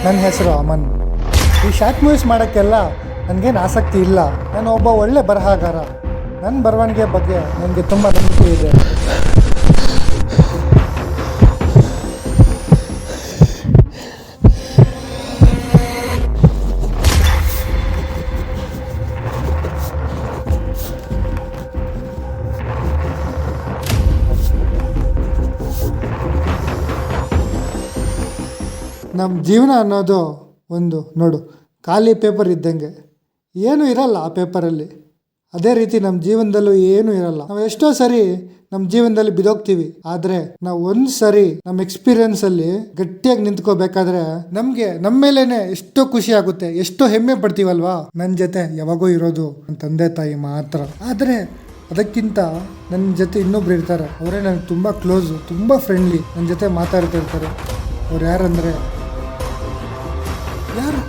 ನನ್ನ ಹೆಸರು ಅಮನ್. ಈ ಶಾರ್ಟ್ ಮೂವೀಸ್ ಮಾಡೋಕ್ಕೆಲ್ಲ ನನಗೇನು ಆಸಕ್ತಿ ಇಲ್ಲ. ನಾನು ಒಬ್ಬ ಒಳ್ಳೆ ಬರಹಗಾರ. ನನ್ನ ಬರವಣಿಗೆ ಬಗ್ಗೆ ನನಗೆ ತುಂಬ ನಂಬಿಕೆ ಇದೆ. ನಮ್ಮ ಜೀವನ ಅನ್ನೋದು ಒಂದು ನೋಡು ಖಾಲಿ ಪೇಪರ್ ಇದ್ದಂಗೆ, ಏನೂ ಇರಲ್ಲ ಆ ಪೇಪರಲ್ಲಿ. ಅದೇ ರೀತಿ ನಮ್ಮ ಜೀವನದಲ್ಲೂ ಏನೂ ಇರಲ್ಲ. ನಾವು ಎಷ್ಟೋ ಸರಿ ನಮ್ಮ ಜೀವನದಲ್ಲಿ ಬಿದೋಗ್ತೀವಿ, ಆದರೆ ನಾವು ಒಂದು ಸರಿ ನಮ್ಮ ಎಕ್ಸ್ಪೀರಿಯನ್ಸಲ್ಲಿ ಗಟ್ಟಿಯಾಗಿ ನಿಂತ್ಕೋಬೇಕಾದ್ರೆ ನಮಗೆ ನಮ್ಮ ಮೇಲೇ ಎಷ್ಟೋ ಖುಷಿ ಆಗುತ್ತೆ, ಎಷ್ಟೋ ಹೆಮ್ಮೆ ಪಡ್ತೀವಲ್ವಾ. ನನ್ನ ಜೊತೆ ಯಾವಾಗೋ ಇರೋದು ನನ್ನ ತಂದೆ ತಾಯಿ ಮಾತ್ರ. ಆದರೆ ಅದಕ್ಕಿಂತ ನನ್ನ ಜೊತೆ ಇನ್ನೊಬ್ರು ಇರ್ತಾರೆ, ಅವರೇ ನನಗೆ ತುಂಬ ಕ್ಲೋಸು, ತುಂಬ ಫ್ರೆಂಡ್ಲಿ, ನನ್ನ ಜೊತೆ ಮಾತಾಡ್ತಾ ಇರ್ತಾರೆ. ಅವ್ರು ಯಾರಂದರೆ ಯಾರು